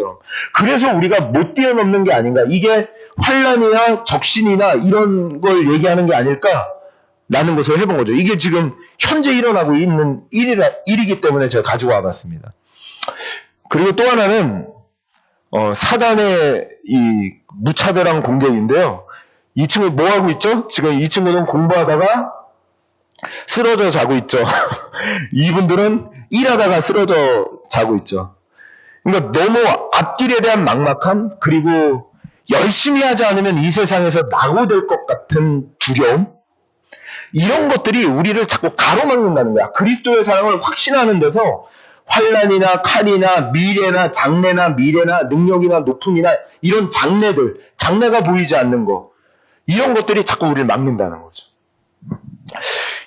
것처럼. 그래서 우리가 못 뛰어넘는 게 아닌가. 이게 환난이나 적신이나 이런 걸 얘기하는 게 아닐까라는 것을 해본 거죠. 이게 지금 현재 일어나고 있는 일이기 때문에 제가 가지고 와봤습니다. 그리고 또 하나는 사단의 이 무차별한 공격인데요. 이 친구 뭐 하고 있죠? 지금 이 친구는 공부하다가 쓰러져 자고 있죠. 이분들은 일하다가 쓰러져 자고 있죠. 그러니까 너무 앞길에 대한 막막함, 그리고 열심히 하지 않으면 이 세상에서 낙오될 것 같은 두려움, 이런 것들이 우리를 자꾸 가로막는다는 거야. 그리스도의 사랑을 확신하는 데서 환난이나 칼이나 미래나 장래나 미래나 능력이나 높음이나 이런 장래가 보이지 않는 거, 이런 것들이 자꾸 우리를 막는다는 거죠.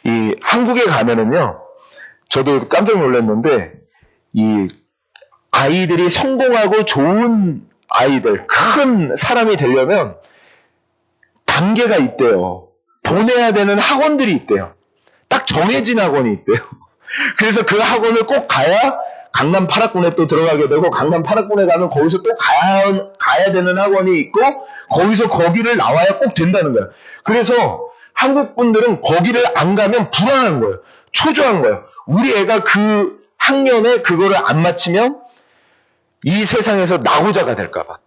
이 한국에 가면은요, 저도 깜짝 놀랐는데, 이 아이들이 성공하고 좋은 아이들, 큰 사람이 되려면 단계가 있대요. 보내야 되는 학원들이 있대요. 딱 정해진 학원이 있대요. 그래서 그 학원을 꼭 가야 강남 8학군에 또 들어가게 되고, 강남 8학군에 가면 거기서 또 가야 되는 학원이 있고, 거기를 나와야 꼭 된다는 거예요. 그래서 한국 분들은 거기를 안 가면 불안한 거예요. 초조한 거예요. 우리 애가 그 학년에 그거를 안 마치면 이 세상에서 낙오자가 될까봐.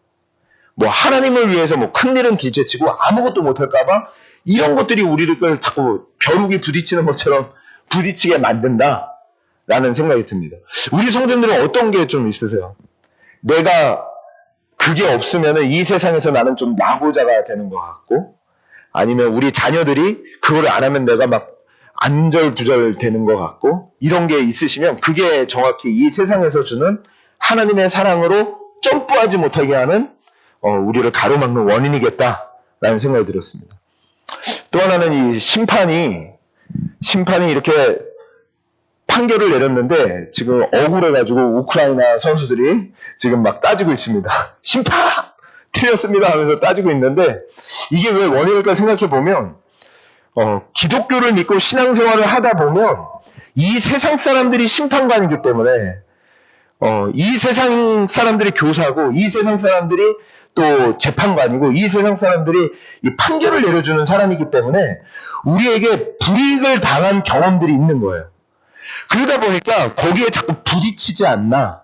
뭐 하나님을 위해서 뭐 큰일은 둘째치고 아무것도 못할까봐 이런 것들이 우리를 자꾸 벼룩이 부딪히는 것처럼 부딪히게 만든다라는 생각이 듭니다. 우리 성도님들은 어떤 게 좀 있으세요? 내가 그게 없으면 이 세상에서 나는 좀 낙오자가 되는 것 같고, 아니면 우리 자녀들이 그걸 안 하면 내가 막 안절부절 되는 것 같고, 이런 게 있으시면 그게 정확히 이 세상에서 주는 하나님의 사랑으로 점프하지 못하게 하는 우리를 가로막는 원인이겠다라는 생각이 들었습니다. 또 하나는 이 심판이 이렇게 판결을 내렸는데 지금 억울해가지고 우크라이나 선수들이 지금 막 따지고 있습니다. 심판! 틀렸습니다 하면서 따지고 있는데, 이게 왜 원인일까 생각해 보면, 기독교를 믿고 신앙생활을 하다 보면 이 세상 사람들이 심판관이기 때문에 이 세상 사람들이 교사고, 이 세상 사람들이 또 재판관이고, 이 세상 사람들이 이 판결을 내려주는 사람이기 때문에 우리에게 불이익을 당한 경험들이 있는 거예요. 그러다 보니까 거기에 자꾸 부딪히지 않나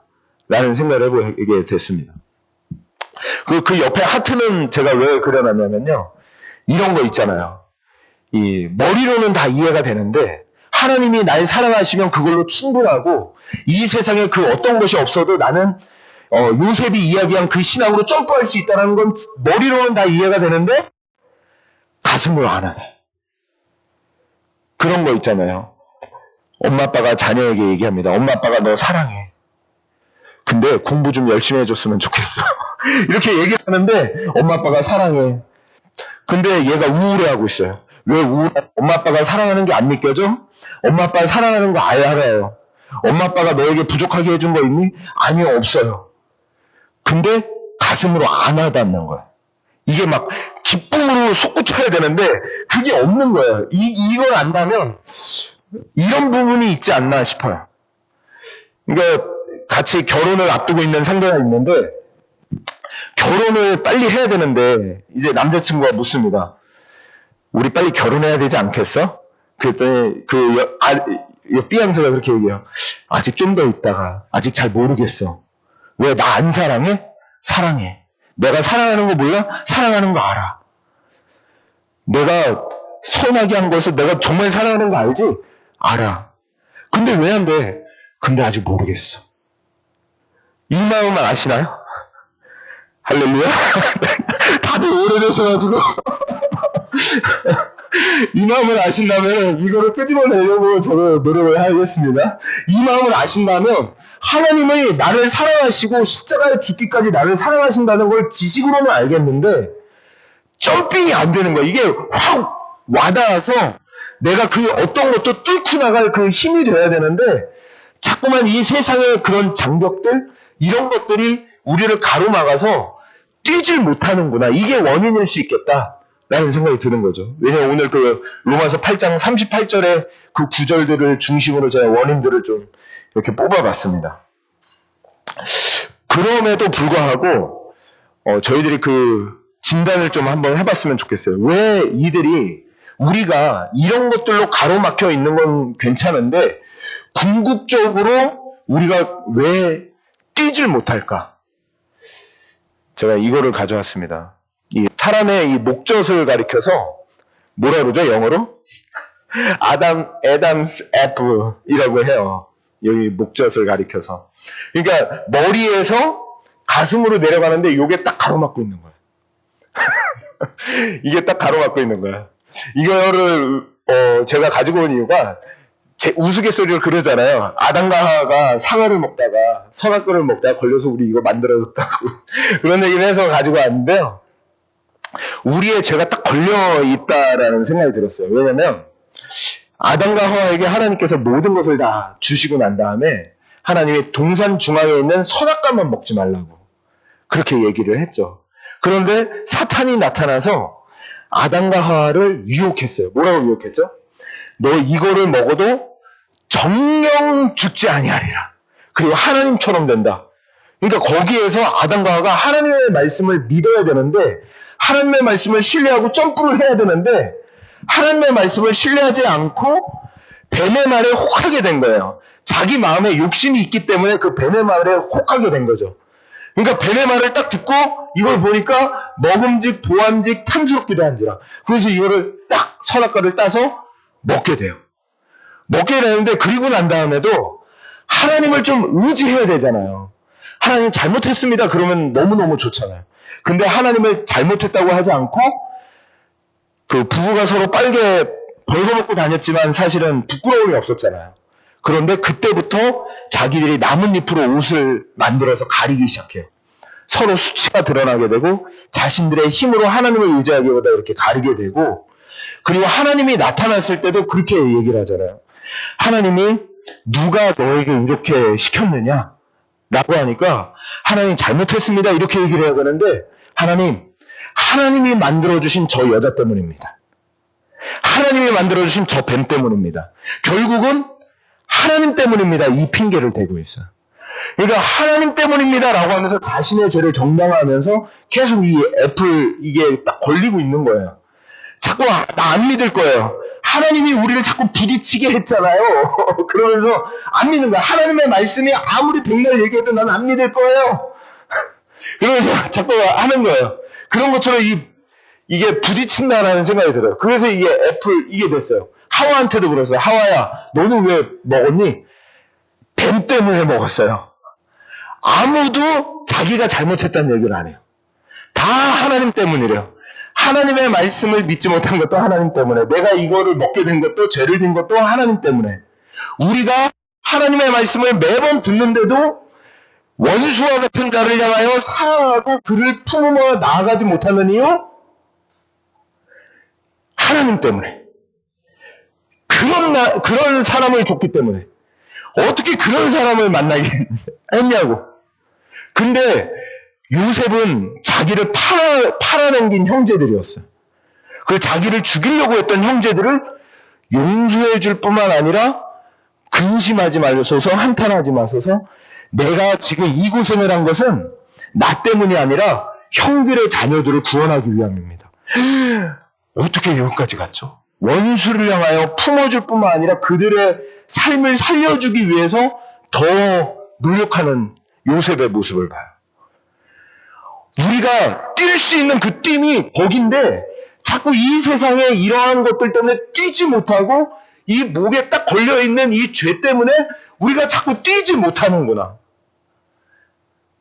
라는 생각을 해보게 됐습니다. 그 옆에 하트는 제가 왜 그려놨냐면요, 이런 거 있잖아요. 이 머리로는 다 이해가 되는데 하나님이 날 사랑하시면 그걸로 충분하고, 이 세상에 그 어떤 것이 없어도 나는 요셉이 이야기한 그 신앙으로 점프할 수 있다는 건 머리로는 다 이해가 되는데 가슴으로 안 하네. 그런 거 있잖아요. 엄마 아빠가 자녀에게 얘기합니다. 엄마 아빠가 너 사랑해. 근데 공부 좀 열심히 해줬으면 좋겠어. 이렇게 얘기를 하는데 엄마 아빠가 사랑해. 근데 얘가 우울해하고 있어요. 왜 우울해? 엄마 아빠가 사랑하는 게 안 믿겨져? 엄마 아빠 사랑하는 거 아예 알아요. 엄마 아빠가 너에게 부족하게 해준 거 있니? 아니요, 없어요. 근데 가슴으로 안 와닿는 거예요. 이게 막 기쁨으로 솟구쳐야 되는데 그게 없는 거예요. 이걸 안다면 이런 부분이 있지 않나 싶어요. 그러니까 같이 결혼을 앞두고 있는 상대가 있는데, 결혼을 빨리 해야 되는데 이제 남자친구가 묻습니다. 우리 빨리 결혼해야 되지 않겠어? 그랬더니 삐양새가 그렇게 얘기해요. 아직 좀 더 있다가, 아직 잘 모르겠어. 왜 나 안 사랑해? 사랑해. 내가 사랑하는 거 몰라? 사랑하는 거 알아. 내가 선하게 한 것을 내가 정말 사랑하는 거 알지? 알아. 근데 왜 안 돼? 근데 아직 모르겠어. 이 마음을 아시나요? 할렐루야? 다들 오래되셔가지고 이 마음을 아신다면 이거를 끄집어내려고 저도 노력을 하겠습니다. 이 마음을 아신다면 하나님이 나를 사랑하시고 십자가에 죽기까지 나를 사랑하신다는 걸 지식으로는 알겠는데 점핑이 안 되는 거야. 이게 확 와닿아서 내가 그 어떤 것도 뚫고 나갈 그 힘이 돼야 되는데, 자꾸만 이 세상의 그런 장벽들, 이런 것들이 우리를 가로막아서 뛰질 못하는구나. 이게 원인일 수 있겠다라는 생각이 드는 거죠. 왜냐면 오늘 그 로마서 8장 38절의 그 구절들을 중심으로 제가 원인들을 좀 이렇게 뽑아봤습니다. 그럼에도 불구하고 저희들이 그 진단을 좀 한번 해봤으면 좋겠어요. 왜 이들이 우리가 이런 것들로 가로막혀 있는 건 괜찮은데 궁극적으로 우리가 왜 뛰질 못할까? 제가 이거를 가져왔습니다. 이 사람의 이 목젖을 가리켜서 뭐라 그러죠? 영어로? 애담스 애플이라고 해요. 여기 목젖을 가리켜서. 그러니까 머리에서 가슴으로 내려가는데 이게 딱 가로막고 있는 거예요. 이게 딱 가로막고 있는 거야. 이거를 제가 가지고 온 이유가 제 우스갯소리를 그러잖아요. 아담과 하와가 사과를 먹다가 선악과를 먹다가 걸려서 우리 이거 만들어졌다고 그런 얘기를 해서 가지고 왔는데요. 우리의 죄가 딱 걸려 있다라는 생각이 들었어요. 왜냐면 아담과 하와에게 하나님께서 모든 것을 다 주시고 난 다음에 하나님이 동산 중앙에 있는 선악과만 먹지 말라고 그렇게 얘기를 했죠. 그런데 사탄이 나타나서 아담과 하와를 유혹했어요. 뭐라고 유혹했죠? 너 이거를 먹어도 정령 죽지 아니하리라. 그리고 하나님처럼 된다. 그러니까 거기에서 아담과 하와가 하나님의 말씀을 믿어야 되는데 하나님의 말씀을 신뢰하고 점프를 해야 되는데 하나님의 말씀을 신뢰하지 않고 뱀의 말에 혹하게 된 거예요. 자기 마음에 욕심이 있기 때문에 그 뱀의 말에 혹하게 된 거죠. 그러니까 뱀의 말을 딱 듣고 이걸 보니까 먹음직 보암직 탐스럽기도 한지라. 그래서 이거를 딱 선악과를 따서 먹게 돼요. 먹게 되는데 그리고 난 다음에도 하나님을 좀 의지해야 되잖아요. 하나님 잘못했습니다. 그러면 너무너무 좋잖아요. 근데 하나님을 잘못했다고 하지 않고 그 부부가 서로 빨개 벌거벗고 다녔지만 사실은 부끄러움이 없었잖아요. 그런데 그때부터 자기들이 나뭇잎으로 옷을 만들어서 가리기 시작해요. 서로 수치가 드러나게 되고 자신들의 힘으로 하나님을 의지하기보다 이렇게 가리게 되고 그리고 하나님이 나타났을 때도 그렇게 얘기를 하잖아요. 하나님이 누가 너에게 이렇게 시켰느냐? 라고 하니까 하나님 잘못했습니다. 이렇게 얘기를 해야 되는데 하나님이 만들어주신 저 여자 때문입니다. 하나님이 만들어주신 저 뱀 때문입니다. 결국은 하나님 때문입니다. 이 핑계를 대고 있어요. 그러니까 하나님 때문입니다 라고 하면서 자신의 죄를 정당화하면서 계속 이 애플 이게 딱 걸리고 있는 거예요. 자꾸 나 안 믿을 거예요. 하나님이 우리를 자꾸 부딪히게 했잖아요. 그러면서 안 믿는 거야. 하나님의 말씀이 아무리 백날 얘기해도 난 안 믿을 거예요. 그러면서 자꾸 하는 거예요. 그런 것처럼 이게 부딪힌다라는 생각이 들어요. 그래서 이게 이게 됐어요. 하와한테도 그랬어요. 하와야, 너는 왜 먹었니? 뱀 때문에 먹었어요. 아무도 자기가 잘못했다는 얘기를 안 해요. 다 하나님 때문이래요. 하나님의 말씀을 믿지 못한 것도 하나님 때문에, 내가 이거를 먹게 된 것도, 죄를 진 것도 하나님 때문에. 우리가 하나님의 말씀을 매번 듣는데도 원수와 같은 자를 향하여 사하고 그를 품어 나아가지 못하는 이유? 하나님 때문에. 그런 사람을 줬기 때문에. 어떻게 그런 사람을 만나게 했냐고. 근데 요셉은 자기를 팔아넘긴 형제들이었어요. 그 자기를 죽이려고 했던 형제들을 용서해 줄 뿐만 아니라 근심하지 마소서, 한탄하지 마소서, 내가 지금 이 고생을 한 것은 나 때문이 아니라 형들의 자녀들을 구원하기 위함입니다. 어떻게 여기까지 갔죠? 원수를 향하여 품어줄 뿐만 아니라 그들의 삶을 살려주기 위해서 더 노력하는 요셉의 모습을 봐요. 우리가 뛸 수 있는 그 뜀이 거긴데 자꾸 이 세상에 이러한 것들 때문에 뛰지 못하고 이 목에 딱 걸려있는 이 죄 때문에 우리가 자꾸 뛰지 못하는구나.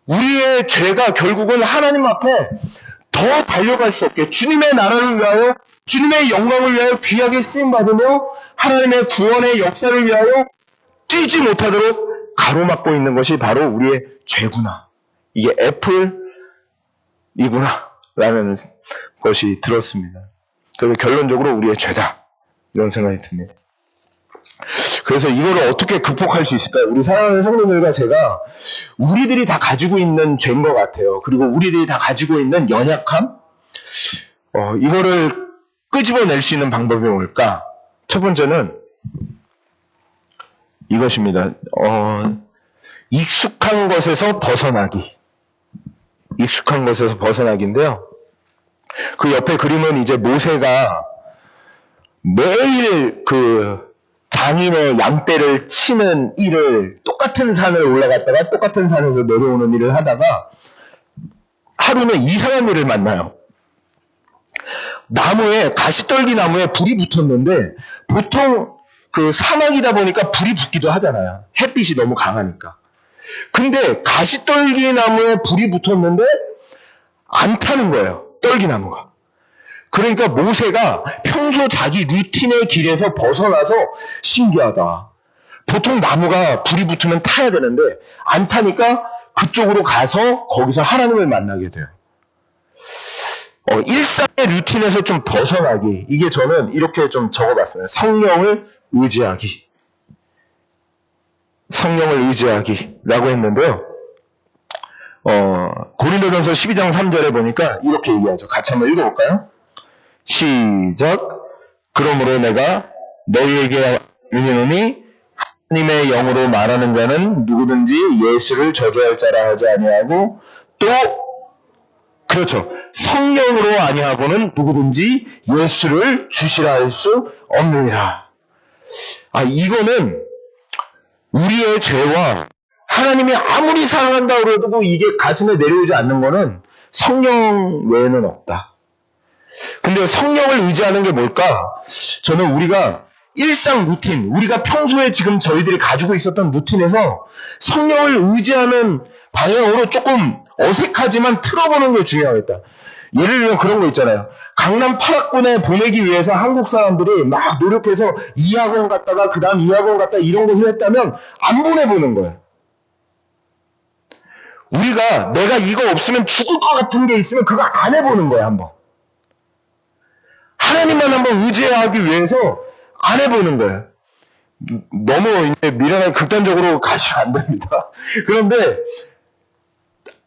우리의 죄가 결국은 하나님 앞에 더 달려갈 수 없게 주님의 나라를 위하여, 주님의 영광을 위하여 귀하게 쓰임받으며 하나님의 구원의 역사를 위하여 뛰지 못하도록 가로막고 있는 것이 바로 우리의 죄구나. 이게 애플이구나 라는 것이 들었습니다. 그래서 결론적으로 우리의 죄다 이런 생각이 듭니다. 그래서 이거를 어떻게 극복할 수 있을까요? 우리 사랑하는 성도들과 제가 우리들이 다 가지고 있는 죄인 것 같아요. 그리고 우리들이 다 가지고 있는 연약함? 이거를 끄집어낼 수 있는 방법이 뭘까? 첫 번째는 이것입니다. 익숙한 것에서 벗어나기. 익숙한 것에서 벗어나기인데요. 그 옆에 그림은 이제 모세가 매일 그 장인의 양떼를 치는 일을 똑같은 산을 올라갔다가 똑같은 산에서 내려오는 일을 하다가 하루는 이상한 일을 만나요. 나무에, 가시떨기 나무에 불이 붙었는데 보통 그 사막이다 보니까 불이 붙기도 하잖아요. 햇빛이 너무 강하니까. 근데 가시떨기 나무에 불이 붙었는데 안 타는 거예요. 떨기나무가. 그러니까 모세가 평소 자기 루틴의 길에서 벗어나서 신기하다. 보통 나무가 불이 붙으면 타야 되는데 안 타니까 그쪽으로 가서 거기서 하나님을 만나게 돼요. 일상의 루틴에서 좀 벗어나기. 이게 저는 이렇게 좀 적어봤어요. 성령을 의지하기. 성령을 의지하기라고 했는데요. 고린도전서 12장 3절에 보니까 이렇게 얘기하죠. 같이 한번 읽어볼까요? 시작. 그러므로 내가 너희에게 유니노니 하나님의 영으로 말하는 자는 누구든지 예수를 저주할 자라 하지 아니하고 또 그렇죠. 성령으로 아니하고는 누구든지 예수를 주시라 할 수 없느니라. 이거는 우리의 죄와 하나님이 아무리 사랑한다고 그래도 이게 가슴에 내려오지 않는 거는 성령 외에는 없다. 근데 성령을 의지하는 게 뭘까? 저는 우리가 일상 루틴, 우리가 평소에 지금 저희들이 가지고 있었던 루틴에서 성령을 의지하는 방향으로 조금 어색하지만 틀어보는 게 중요하겠다. 예를 들면 그런 거 있잖아요. 강남 8학군에 보내기 위해서 한국 사람들이 막 노력해서 이 학원 갔다가 그 다음 이 학원 갔다가 이런 것을 했다면 안 보내보는 거예요. 우리가 내가 이거 없으면 죽을 것 같은 게 있으면 그거 안 해보는 거야, 한번. 하나님만 한번 의지하기 위해서 안 해보는 거예요. 너무 이제 미련하게 극단적으로 가시면 안 됩니다. 그런데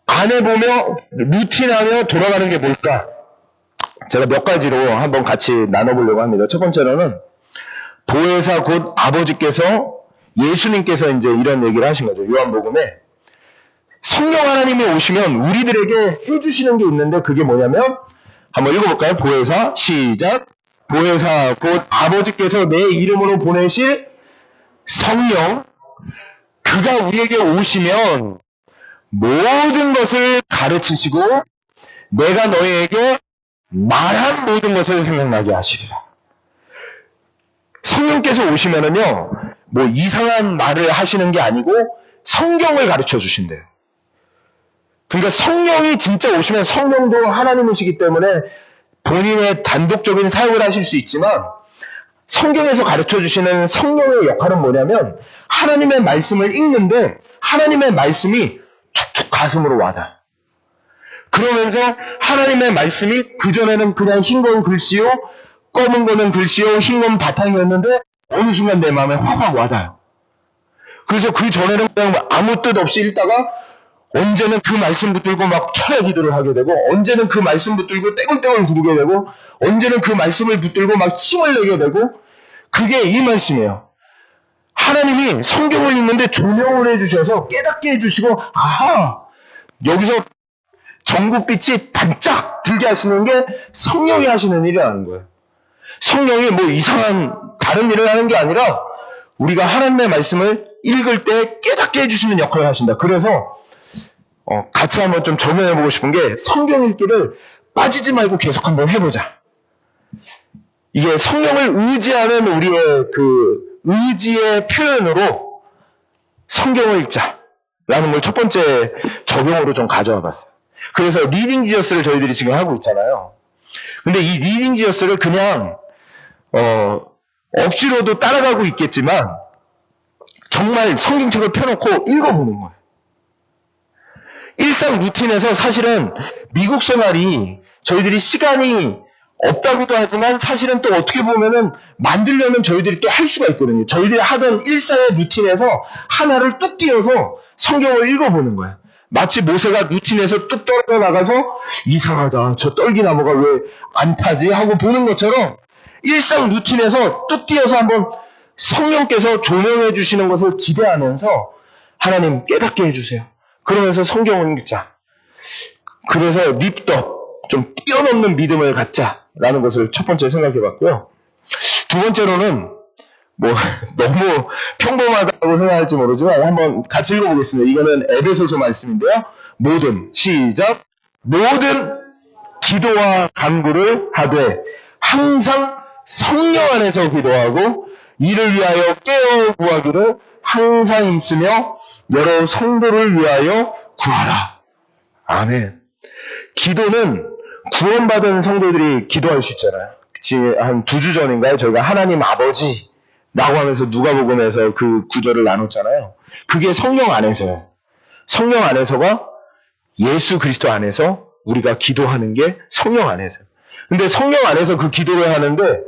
안 해보며 루틴하며 돌아가는 게 뭘까? 제가 몇 가지로 한번 같이 나눠보려고 합니다. 첫 번째로는 보혜사 곧 아버지께서 예수님께서 이제 이런 얘기를 하신 거죠. 요한복음에 성령 하나님이 오시면 우리들에게 해주시는 게 있는데 그게 뭐냐면 한번 읽어볼까요? 보혜사 시작. 보혜사 곧 아버지께서 내 이름으로 보내실 성령 그가 우리에게 오시면 모든 것을 가르치시고 내가 너희에게 말한 모든 것을 생각나게 하시리라. 성령께서 오시면은요 뭐 이상한 말을 하시는 게 아니고 성경을 가르쳐 주신대요. 그러니까 성령이 진짜 오시면 성령도 하나님이시기 때문에 본인의 단독적인 사역을 하실 수 있지만 성경에서 가르쳐 주시는 성령의 역할은 뭐냐면 하나님의 말씀을 읽는데 하나님의 말씀이 툭툭 가슴으로 와닿아요. 그러면서 하나님의 말씀이 그전에는 그냥 흰 건 글씨요, 검은 거는 글씨요, 흰 건 바탕이었는데 어느 순간 내 마음에 확확 와닿아요. 그래서 그 전에는 그냥 아무 뜻 없이 읽다가 언제는 그 말씀 붙들고 막 철야 기도를 하게 되고 언제는 그 말씀 붙들고 떼굴떼굴 구르게 되고 언제는 그 말씀을 붙들고 막 힘을 내게 되고 그게 이 말씀이에요. 하나님이 성경을 읽는데 조명을 해주셔서 깨닫게 해주시고 아하 여기서 전국빛이 반짝 들게 하시는 게 성령이 하시는 일이라는 거예요. 성령이 뭐 이상한 다른 일을 하는 게 아니라 우리가 하나님의 말씀을 읽을 때 깨닫게 해주시는 역할을 하신다. 그래서 같이 한번 좀 적용해보고 싶은 게 성경 읽기를 빠지지 말고 계속 한번 해보자. 이게 성령을 의지하는 우리의 그 의지의 표현으로 성경을 읽자라는 걸 첫 번째 적용으로 좀 가져와 봤어요. 그래서 리딩 지저스를 저희들이 지금 하고 있잖아요. 근데 이 리딩 지저스를 그냥 억지로도 따라가고 있겠지만 정말 성경책을 펴놓고 읽어보는 거예요. 일상 루틴에서 사실은 미국 생활이 저희들이 시간이 없다고도 하지만 사실은 또 어떻게 보면은 만들려면 저희들이 또 할 수가 있거든요. 저희들이 하던 일상의 루틴에서 하나를 뚝 띄어서 성경을 읽어보는 거예요. 마치 모세가 루틴에서 뚝 떨어져 나가서 이상하다. 저 떨기나무가 왜 안 타지? 하고 보는 것처럼 일상 루틴에서 뚝 띄어서 한번 성령께서 조명해 주시는 것을 기대하면서 하나님 깨닫게 해주세요. 그러면서 성경을 읽자. 그래서 립덕, 좀 뛰어넘는 믿음을 갖자라는 것을 첫 번째 생각해 봤고요. 두 번째로는 뭐 너무 평범하다고 생각할지 모르지만 한번 같이 읽어보겠습니다. 이거는 에베소서 말씀인데요. 시작. 모든 기도와 간구를 하되 항상 성령 안에서 기도하고 이를 위하여 깨어 구하기를 항상 힘쓰며 여러 성도를 위하여 구하라. 아멘. 기도는 구원받은 성도들이 기도할 수 있잖아요. 한 2주 전인가요? 저희가 하나님 아버지라고 하면서 누가복음에서 그 구절을 나눴잖아요. 그게 성령 안에서요. 성령 안에서가 예수 그리스도 안에서 우리가 기도하는 게 성령 안에서. 근데 성령 안에서 그 기도를 하는데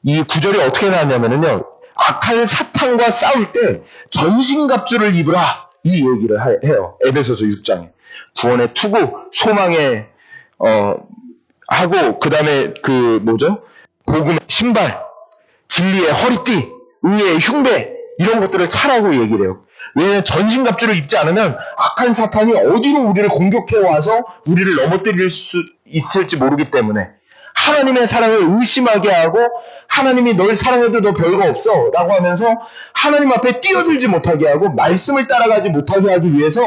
이 구절이 어떻게 나왔냐면요. 악한 사탄과 싸울 때 전신갑주를 입으라. 이 얘기를 해요. 에베소서 6장에. 구원의 투구, 소망의 하고 그다음에 복음의 신발, 진리의 허리띠, 의의 흉배 이런 것들을 차라고 얘기를 해요. 왜냐하면 전신갑주를 입지 않으면 악한 사탄이 어디로 우리를 공격해 와서 우리를 넘어뜨릴 수 있을지 모르기 때문에 하나님의 사랑을 의심하게 하고 하나님이 널 사랑해도 너 별거 없어 라고 하면서 하나님 앞에 뛰어들지 못하게 하고 말씀을 따라가지 못하게 하기 위해서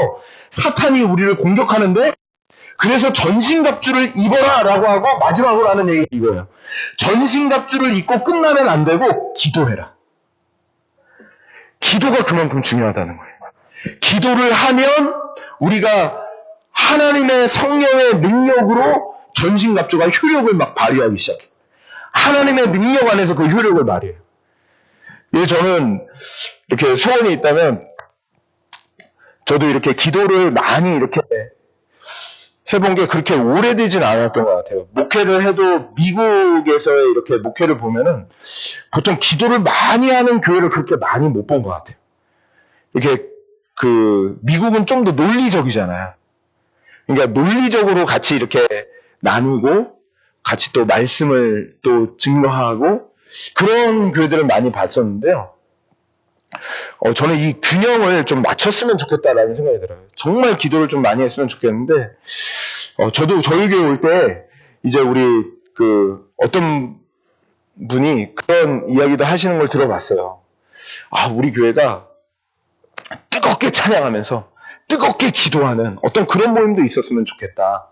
사탄이 우리를 공격하는데 그래서 전신갑주를 입어라 라고 하고 마지막으로 하는 얘기 이거예요. 전신갑주를 입고 끝나면 안 되고 기도해라. 기도가 그만큼 중요하다는 거예요. 기도를 하면 우리가 하나님의 성령의 능력으로 전신갑주가 효력을 막 발휘하기 시작해요. 하나님의 능력 안에서 그 효력을 발휘해요. 저는 이렇게 소원이 있다면 저도 이렇게 기도를 많이 이렇게 해본 게 그렇게 오래되진 않았던 것 같아요. 목회를 해도 미국에서의 이렇게 목회를 보면은 보통 기도를 많이 하는 교회를 그렇게 많이 못 본 것 같아요. 이렇게 미국은 좀 더 논리적이잖아요. 그러니까 논리적으로 같이 이렇게 나누고 같이 또 말씀을 또 증거하고 그런 교회들을 많이 봤었는데요. 저는 이 균형을 좀 맞췄으면 좋겠다라는 생각이 들어요. 정말 기도를 좀 많이 했으면 좋겠는데, 저도 저희 교회 올 때, 이제 우리, 어떤 분이 그런 이야기도 하시는 걸 들어봤어요. 우리 교회가 뜨겁게 찬양하면서 뜨겁게 기도하는 어떤 그런 모임도 있었으면 좋겠다.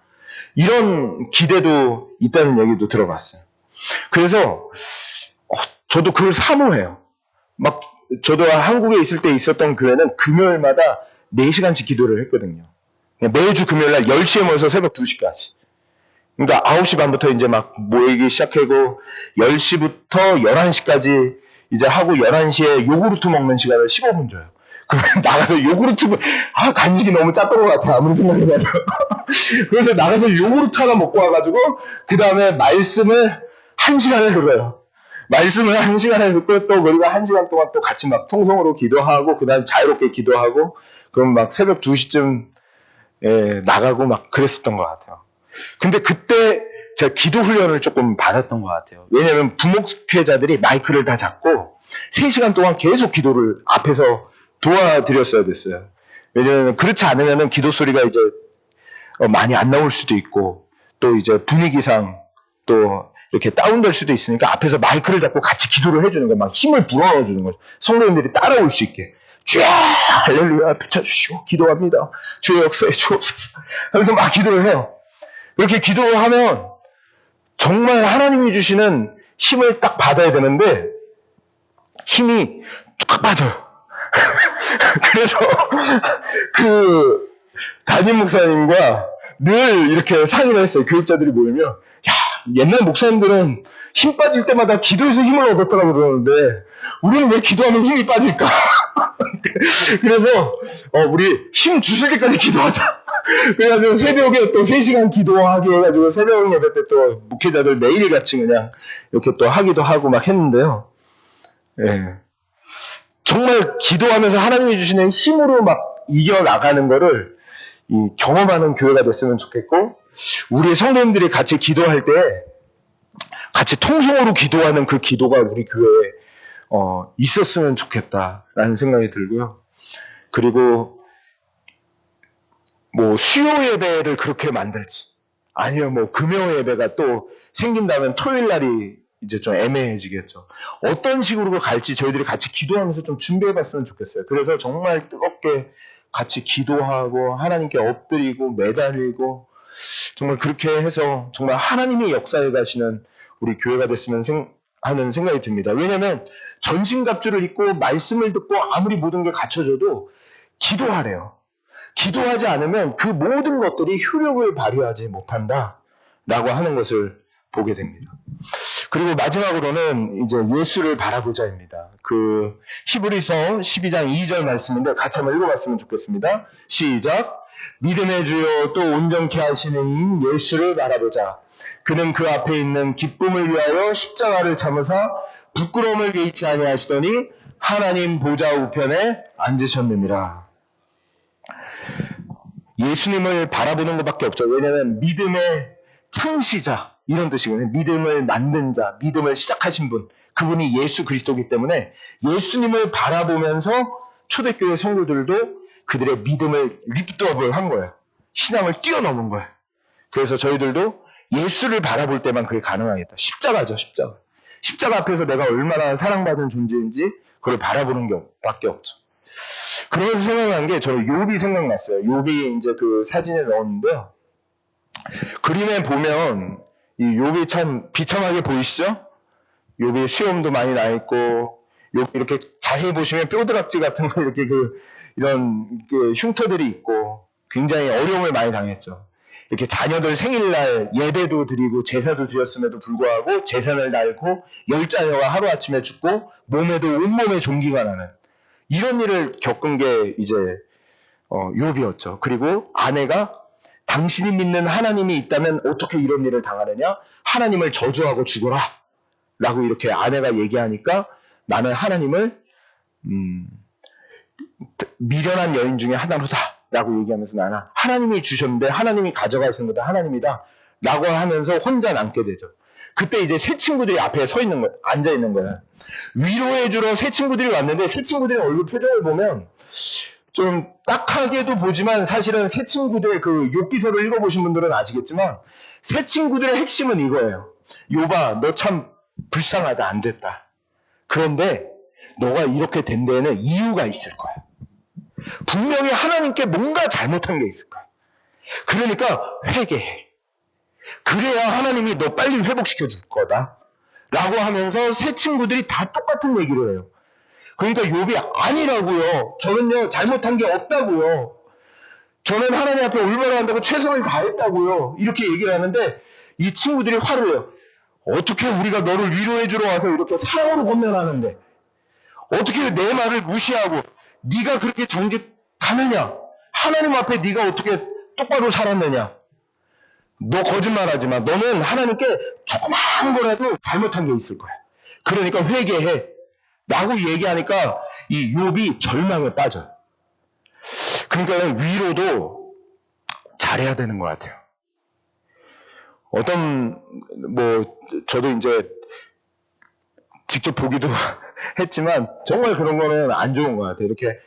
이런 기대도 있다는 얘기도 들어봤어요. 그래서, 저도 그걸 사모해요. 저도 한국에 있을 때 있었던 교회는 금요일마다 4시간씩 기도를 했거든요. 매주 금요일날 10시에 모여서 새벽 2시까지. 그러니까 9시 반부터 이제 막 모이기 시작하고 10시부터 11시까지 이제 하고 11시에 요구르트 먹는 시간을 15분 줘요. 그러면 나가서 요구르트, 간식이 너무 짰던 것 같아. 아무리 생각해봐도. 그래서 나가서 요구르트 하나 먹고 와가지고 그 다음에 말씀을 1시간을 들어요. 말씀을 1시간을 듣고 또 그리고 1시간 동안 또 같이 막 통성으로 기도하고 그 다음 자유롭게 기도하고 그럼 막 새벽 2시쯤 나가고 막 그랬었던 것 같아요. 근데 그때 제가 기도 훈련을 조금 받았던 것 같아요. 왜냐면 부목회자들이 마이크를 다 잡고 3시간 동안 계속 기도를 앞에서 도와드렸어야 됐어요. 왜냐면 그렇지 않으면 기도 소리가 이제 많이 안 나올 수도 있고 또 이제 분위기상 또 이렇게 다운될 수도 있으니까 앞에서 마이크를 잡고 같이 기도를 해주는 거예요. 막 힘을 불어넣어주는 거예요. 성도님들이 따라올 수 있게. 쫙 할렐루야 비춰주시고 기도합니다. 주의 역사에 주옵소서 하면서 막 기도를 해요. 이렇게 기도를 하면 정말 하나님이 주시는 힘을 딱 받아야 되는데 힘이 쫙 빠져요. 그래서 담임 목사님과 늘 이렇게 상의를 했어요. 교육자들이 모이면 옛날 목사님들은 힘 빠질 때마다 기도해서 힘을 얻었다고 그러는데 우리는 왜 기도하면 힘이 빠질까? 그래서 우리 힘 주실 때까지 기도하자. 그래가지고 새벽에 또 3시간 기도하게 해가지고 새벽 예배 때 또 목회자들 매일같이 그냥 이렇게 또 하기도 하고 막 했는데요. 예. 정말 기도하면서 하나님이 주시는 힘으로 막 이겨나가는 거를 경험하는 교회가 됐으면 좋겠고 우리 성도님들이 같이 기도할 때 같이 통성으로 기도하는 그 기도가 우리 교회에 있었으면 좋겠다라는 생각이 들고요. 그리고 뭐 수요 예배를 그렇게 만들지, 아니면 뭐 금요 예배가 또 생긴다면 토요일 날이 이제 좀 애매해지겠죠. 어떤 식으로 갈지 저희들이 같이 기도하면서 좀 준비해봤으면 좋겠어요. 그래서 정말 뜨겁게 같이 기도하고 하나님께 엎드리고 매달리고 정말 그렇게 해서 정말 하나님이 역사에 가시는 우리 교회가 됐으면 하는 생각이 듭니다. 왜냐하면 전신갑주를 입고 말씀을 듣고 아무리 모든 게 갖춰져도 기도하래요. 기도하지 않으면 그 모든 것들이 효력을 발휘하지 못한다 라고 하는 것을 보게 됩니다. 그리고 마지막으로는 이제 예수를 바라보자입니다. 그 히브리서 12장 2절 말씀인데 같이 한번 읽어봤으면 좋겠습니다. 시작. 믿음의 주요 또 온전케 하시는 이인 예수를 바라보자. 그는 그 앞에 있는 기쁨을 위하여 십자가를 참으사 부끄러움을 개의치 아니하시더니 하나님 보좌 우편에 앉으셨느니라. 예수님을 바라보는 것밖에 없죠. 왜냐하면 믿음의 창시자 이런 뜻이거든요. 믿음을 만든 자, 믿음을 시작하신 분, 그분이 예수 그리스도이기 때문에 예수님을 바라보면서 초대교회 성도들도 그들의 믿음을 리프트업을 한 거예요. 신앙을 뛰어넘은 거예요. 그래서 저희들도 예수를 바라볼 때만 그게 가능하겠다. 십자가죠, 십자가. 십자가 앞에서 내가 얼마나 사랑받은 존재인지 그걸 바라보는 것밖에 없죠. 그러면서 생각난 게 저는 욥이 생각났어요. 욥이 이제 그 사진에 넣었는데요. 그림에 보면 이 욥이 참 비참하게 보이시죠? 욥이 수염도 많이 나 있고, 욥 이렇게 자세히 보시면 뼈드락지 같은 거 이렇게 이런 흉터들이 있고 굉장히 어려움을 많이 당했죠. 이렇게 자녀들 생일날 예배도 드리고 제사도 드렸음에도 불구하고 재산을 낳고 10자녀가 하루아침에 죽고 몸에도 온몸에 종기가 나는 이런 일을 겪은 게 이제 욥이었죠. 그리고 아내가 당신이 믿는 하나님이 있다면 어떻게 이런 일을 당하느냐? 하나님을 저주하고 죽어라 라고 이렇게 아내가 얘기하니까 나는 하나님을 미련한 여인 중에 하나로다 라고 얘기하면서 나는 하나님이 주셨는데 하나님이 가져가신 거다 하나님이다 라고 하면서 혼자 남게 되죠. 그때 이제 새 친구들이 앞에 서 있는 거예요. 앉아 있는 거예요. 위로해 주러 새 친구들이 왔는데 새 친구들의 얼굴 표정을 보면 좀 딱하게도 보지만 사실은 새 친구들 그 욥기서를 읽어보신 분들은 아시겠지만 새 친구들의 핵심은 이거예요. 욥아 너 참 불쌍하다 안 됐다. 그런데 너가 이렇게 된 데에는 이유가 있을 거야. 분명히 하나님께 뭔가 잘못한 게 있을 거야. 그러니까 회개해. 그래야 하나님이 너 빨리 회복시켜 줄 거다. 라고 하면서 새 친구들이 다 똑같은 얘기를 해요. 그러니까 욥이 아니라고요. 저는요 잘못한 게 없다고요. 저는 하나님 앞에 올바로 한다고 최선을 다했다고요. 이렇게 얘기를 하는데 이 친구들이 화를 내요. 어떻게 우리가 너를 위로해 주러 와서 이렇게 사랑으로 권면하는데 어떻게 내 말을 무시하고 네가 그렇게 정직하느냐? 하나님 앞에 네가 어떻게 똑바로 살았느냐? 너 거짓말하지 마. 너는 하나님께 조그마한 거라도 잘못한 게 있을 거야. 그러니까 회개해. 라고 얘기하니까 이 욥이 절망에 빠져요. 그러니까 위로도 잘해야 되는 것 같아요. 저도 이제 직접 보기도 했지만 정말 그런 거는 안 좋은 것 같아요. 이렇게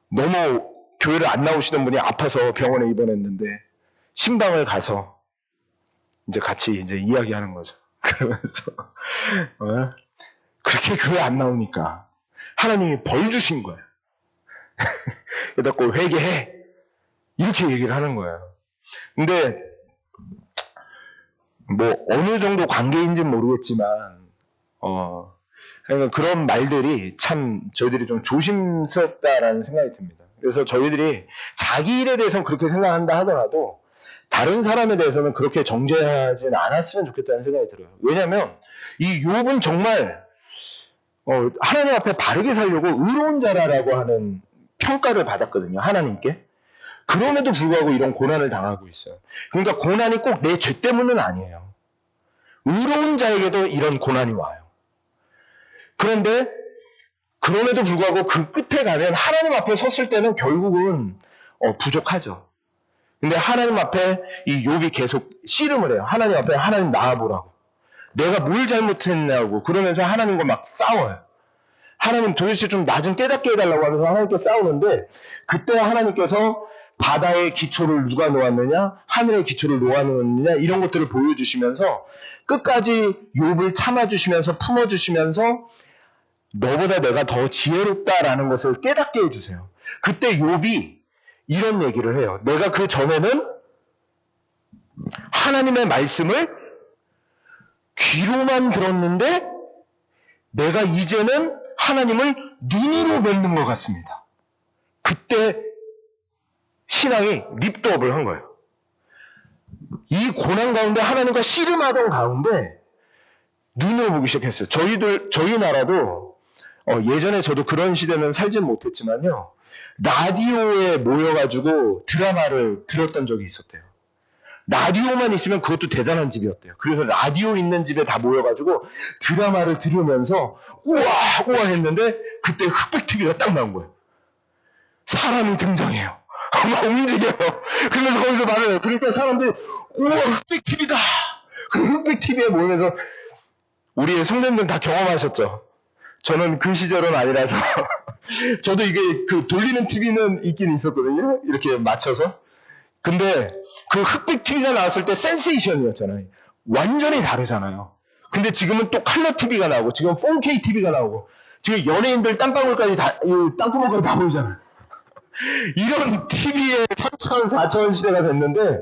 너무 교회를 안 나오시던 분이 아파서 병원에 입원했는데 신방을 가서 이제 같이 이제 이야기하는 거죠. 그러면서 그렇게 교회 안 나오니까 하나님이 벌 주신 거예요. 그래서 회개해 이렇게 얘기를 하는 거예요. 근데 뭐 어느 정도 관계인지는 모르겠지만 그러니까 그런 말들이 참 저희들이 좀 조심스럽다라는 생각이 듭니다. 그래서 저희들이 자기 일에 대해서는 그렇게 생각한다 하더라도 다른 사람에 대해서는 그렇게 정죄하진 않았으면 좋겠다는 생각이 들어요. 왜냐하면 이 욥은 정말 하나님 앞에 바르게 살려고 의로운 자라라고 하는 평가를 받았거든요. 하나님께. 그럼에도 불구하고 이런 고난을 당하고 있어요. 그러니까 고난이 꼭 내 죄 때문은 아니에요. 의로운 자에게도 이런 고난이 와요. 그런데 그럼에도 불구하고 그 끝에 가면 하나님 앞에 섰을 때는 결국은 부족하죠. 근데 하나님 앞에 이 욥이 계속 씨름을 해요. 하나님 앞에 하나님 나와보라고. 내가 뭘 잘못했냐고 그러면서 하나님과 막 싸워요. 하나님 도대체 좀 나 좀 깨닫게 해달라고 하면서 하나님께 싸우는데 그때 하나님께서 바다의 기초를 누가 놓았느냐, 하늘의 기초를 누가 놓았느냐, 이런 것들을 보여주시면서 끝까지 욥을 참아주시면서 품어주시면서 너보다 내가 더 지혜롭다라는 것을 깨닫게 해주세요. 그때 욥이 이런 얘기를 해요. 내가 그 전에는 하나님의 말씀을 귀로만 들었는데 내가 이제는 하나님을 눈으로 뵙는 것 같습니다. 그때 신앙이 립도업을 한 거예요. 이 고난 가운데 하나님과 씨름하던 가운데 눈으로 보기 시작했어요. 저희 나라도 예전에 저도 그런 시대는 살진 못했지만요. 라디오에 모여가지고 드라마를 들었던 적이 있었대요. 라디오만 있으면 그것도 대단한 집이었대요. 그래서 라디오 있는 집에 다 모여가지고 드라마를 들으면서 우와 우와 했는데 그때 흑백 TV가 딱 나온 거예요. 사람이 등장해요. 막 움직여요. 그러면서 거기서 말해요. 그러니까 사람들이 우와 흑백 TV다. 그 흑백 TV에 모이면서 우리의 성도님들 다 경험하셨죠? 저는 그 시절은 아니라서 저도 이게 그 돌리는 TV는 있긴 있었거든요. 이렇게 맞춰서. 근데 그 흑백 TV가 나왔을 때 센세이션이었잖아요. 완전히 다르잖아요. 근데 지금은 또 컬러 TV가 나오고 지금 4K TV가 나오고 지금 연예인들 땅방울까지 땅구멍까지 다 보이잖아요. 이런 TV의 3,000, 4,000 시대가 됐는데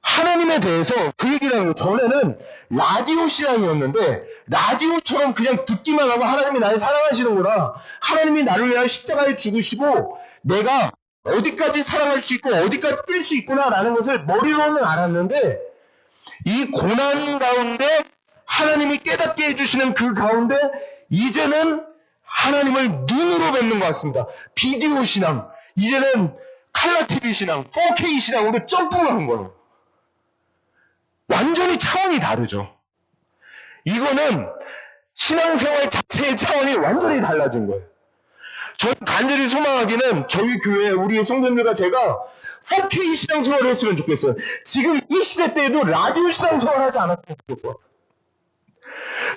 하나님에 대해서 그 얘기를 하는 거예요. 전에는 라디오 신앙이었는데 라디오처럼 그냥 듣기만 하고 하나님이 나를 사랑하시는구나. 하나님이 나를 위하여 십자가에 죽으시고 내가 어디까지 사랑할 수 있고 어디까지 뛸 수 있구나라는 것을 머리로는 알았는데 이 고난 가운데 하나님이 깨닫게 해주시는 그 가운데 이제는 하나님을 눈으로 뵙는 것 같습니다. 비디오 신앙, 이제는 컬러 TV 신앙, 4K 신앙으로 점프하는 거예요. 완전히 차원이 다르죠. 이거는 신앙생활 자체의 차원이 완전히 달라진 거예요. 저는 간절히 소망하기는 저희 교회 우리 성도님들과 제가 4K 신앙생활을 했으면 좋겠어요. 지금 이 시대 때에도 라디오 신앙생활을 하지 않았으면 좋겠어요.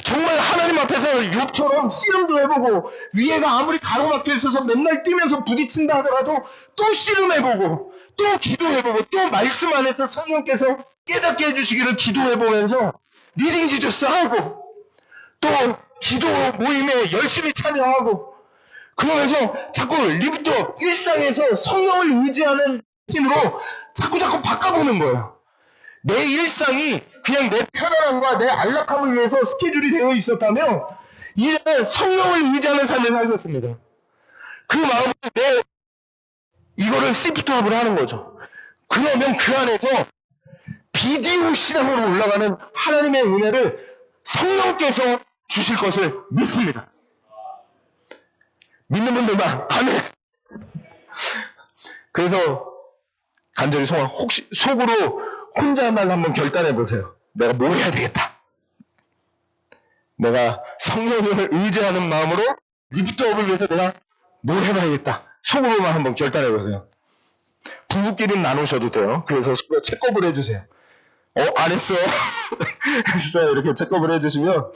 정말 하나님 앞에서 욥처럼 씨름도 해보고 위에가 아무리 가로막혀 있어서 맨날 뛰면서 부딪힌다 하더라도 또 씨름해보고 또 기도해보고 또 말씀 안에서 성령께서 깨닫게 해주시기를 기도해보면서 리딩 지저스 하고 또 기도 모임에 열심히 참여하고 그러면서 자꾸 리부터 일상에서 성령을 의지하는 힘으로 자꾸 바꿔보는 거예요. 내 일상이 그냥 내 편안함과 내 안락함을 위해서 스케줄이 되어 있었다면 이제는 성령을 의지하는 삶을 살겠습니다. 그 마음으로 이거를 시프트업을 하는 거죠. 그러면 그 안에서 비디오 신앙으로 올라가는 하나님의 은혜를 성령께서 주실 것을 믿습니다. 믿는 분들만 아멘. 그래서 간절히 소망, 혹시 속으로 혼자만 한번 결단해 보세요. 내가 뭘 해야 되겠다. 내가 성령을 의지하는 마음으로 리프트업을 위해서 내가 뭘 해봐야겠다. 속으로만 한번 결단해 보세요. 부부끼리는 나누셔도 돼요. 그래서 서로 체크업을 해주세요. 안 했어. 했어요. 이렇게 체크업을 해주시면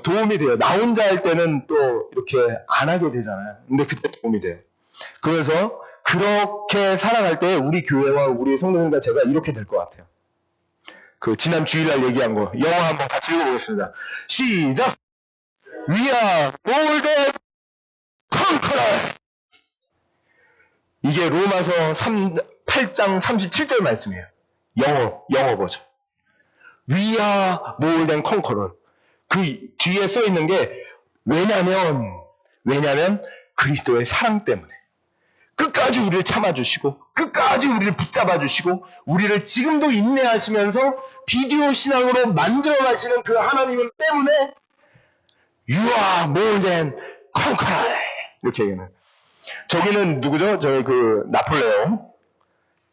도움이 돼요. 나 혼자 할 때는 또 이렇게 안 하게 되잖아요. 근데 그때 도움이 돼요. 그래서 그렇게 살아갈 때 우리 교회와 우리 성도님과 제가 이렇게 될 것 같아요. 그 지난 주일날 얘기한 거 영어 한번 같이 읽어보겠습니다. 시작! We are more than conqueror. 이게 로마서 8장 37절 말씀이에요. 영어 버전. We are more than conqueror. 그 뒤에 써 있는 게 왜냐면 그리스도의 사랑 때문에 끝까지 우리를 참아주시고 끝까지 우리를 붙잡아주시고 우리를 지금도 인내하시면서 비디오 신앙으로 만들어가시는 그 하나님 때문에 You are more than conqueror. 이렇게 얘기하는. 저기는 누구죠? 저희 그 나폴레옹.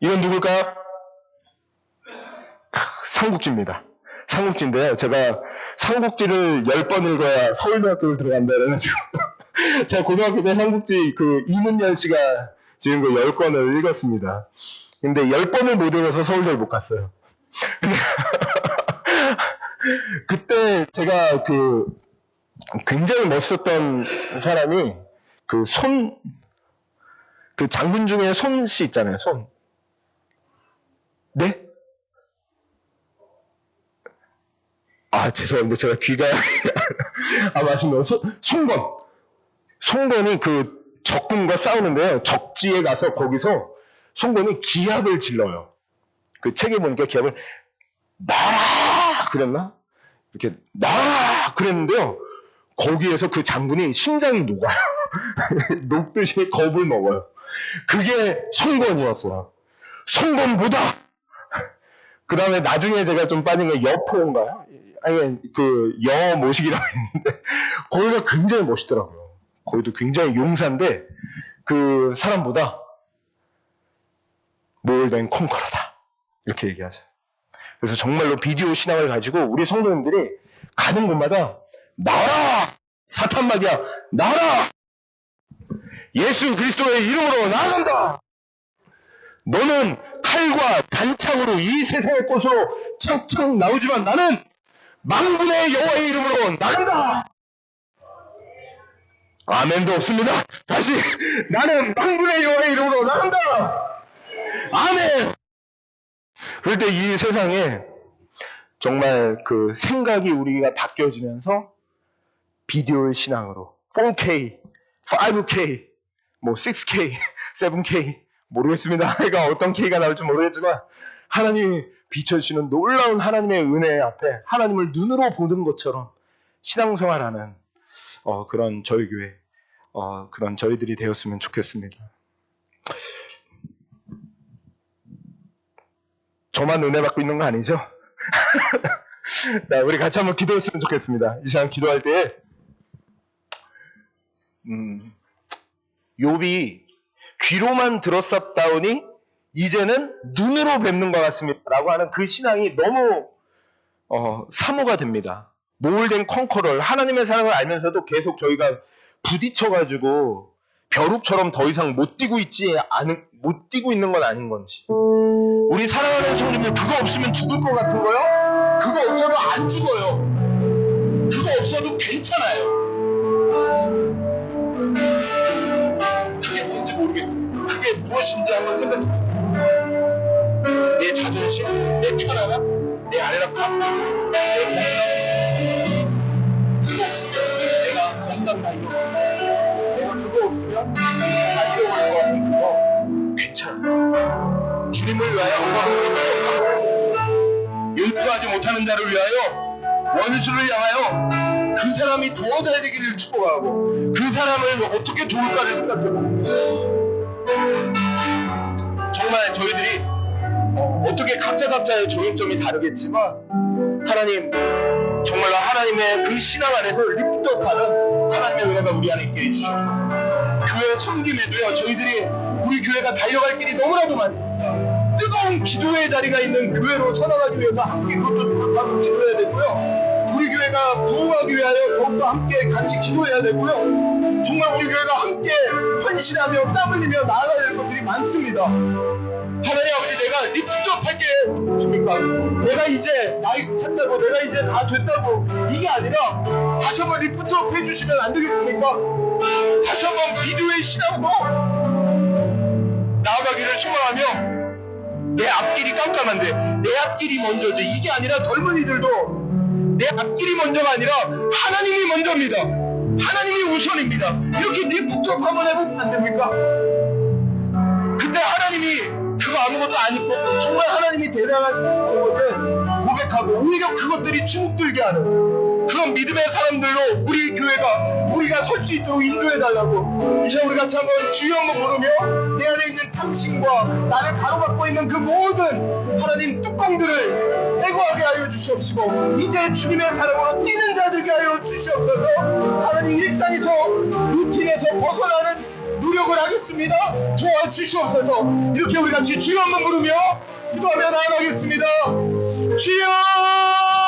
이건 누굴까요? 삼국지입니다. 삼국지인데요. 제가 삼국지를 10번 읽어야 서울대학교를 들어간다 그래가지고 제가 고등학교 때 삼국지 그 이문열 씨가 지금 그 10권을 읽었습니다. 근데 10번을 못 읽어서 서울대를 못 갔어요. 그때 제가 그 굉장히 멋있었던 사람이 그 그 장군 중에 손 씨 있잖아요. 손. 네? 아, 죄송합니다. 제가 귀가 아, 맞습니다. 송건. 송건이 그 적군과 싸우는데요. 적지에 가서 거기서 송건이 기합을 질러요. 그 책에 보니까 기합을 나라 그랬나? 이렇게 나라 그랬는데요. 거기에서 그 장군이 심장이 녹아요. 녹듯이 겁을 먹어요. 그게 송건이었어요. 송건보다 그 다음에 나중에 제가 좀 빠진 게 여포인가요? 아니 그 여모식이라고 있는데 거기가 굉장히 멋있더라고요. 거기도 굉장히 용사인데 그 사람보다 모울된 컨커러다 이렇게 얘기하죠. 그래서 정말로 비디오 신앙을 가지고 우리 성도님들이 가는 곳마다 나라! 사탄마귀야 나라! 예수 그리스도의 이름으로 나아간다! 너는 칼과 단창으로 이 세상의 꽃으로 척척 나오지만 나는 만군의 여호와의 이름으로 나간다! 아멘도 없습니다. 다시 나는 만군의 여호와의 이름으로 나간다! 아멘! 그럴 때 이 세상에 정말 그 생각이 우리가 바뀌어지면서 비디오의 신앙으로 4K, 5K, 뭐 6K, 7K 모르겠습니다. 내가 어떤 K가 나올지 모르겠지만 하나님이 비춰주시는 놀라운 하나님의 은혜 앞에 하나님을 눈으로 보는 것처럼 신앙생활하는 그런 저희 교회, 그런 저희들이 되었으면 좋겠습니다. 저만 은혜 받고 있는 거 아니죠? 자, 우리 같이 한번 기도했으면 좋겠습니다. 이 시간 기도할 때 욥이 귀로만 들었었다오니 이제는 눈으로 뵙는 것 같습니다 라고 하는 그 신앙이 너무 사모가 됩니다. 모울된 컨커럴, 하나님의 사랑을 알면서도 계속 저희가 부딪혀가지고 벼룩처럼 더 이상 못 뛰고 있는 건 아닌 건지, 우리 사랑하는 성도님들 그거 없으면 죽을 것 같은 거요? 그거 없어도 안 죽어요. 그거 없어도 괜찮아요. 그게 뭔지 모르겠어요. 그게 무엇인지 한번 생각해보세요. 내 자존심, 내 편안함, 내 안락함, 내 건강. 그거 없으면 내가 건강 다 잃어버려. 내가 그거 없으면 다 잃어버릴 것 같은 그거 괜찮아. 주님을 위하여 율법하지 못하는 자를 위하여 원수를 향하여 그 사람이 더 잘 되기를 축복하고 그 사람을 어떻게 도울까를 생각해보고, 정말 저희들이 어떻게 각자의 조용점이 다르겠지만 하나님 정말로 하나님의 그 신앙 안에서 리프트업하는 하나님의 은혜가 우리 안에 있게 해주시옵소서. 교회 섬김에도요, 저희들이 우리 교회가 달려갈 길이 너무나도 많습니다. 뜨거운 기도의 자리가 있는 교회로 선언하기 위해서 함께 그것도 노력하고 기도해야 되고요. 우리 교회가 부흥하기 위하여 더욱더 함께 같이 기도해야 되고요. 정말 우리 교회가 함께 헌신하며 땀 흘리며 나아가야 될 것들이 많습니다. 하나님 아버지, 내가 리프트업 할게 주니까 내가 이제 나이 찼다고 내가 이제 다 됐다고 이게 아니라 다시 한번 리프트업 해주시면 안 되겠습니까? 다시 한번 비디오의 신앙으로 나아가기를 소망하며, 내 앞길이 깜깜한데 내 앞길이 먼저지, 이게 아니라 젊은이들도 내 앞길이 먼저가 아니라 하나님이 먼저입니다. 하나님이 우선입니다. 이렇게 리프트업 한번 해보면 안 됩니까? 그때 하나님이 그거 아무것도 아니고 정말 하나님이 대단하시다는 것을 고백하고 오히려 그것들이 주눅들게 하는 그런 믿음의 사람들로 우리 교회가 우리가 설 수 있도록 인도해달라고 이제 우리 같이 한번 주여 한번 부르며 내 안에 있는 탐심과 나를 가로막고 있는 그 모든 하나님 뚜껑들을 해고하게 하여 주시옵시고 이제 주님의 사랑으로 뛰는 자들게 하여 주시옵소서. 하나님 일상에서 루틴에서 벗어나는 노력을 하겠습니다. 도와주시옵소서. 이렇게 우리 같이 주여 한번 부르며 기도하며 나아가겠습니다. 주여!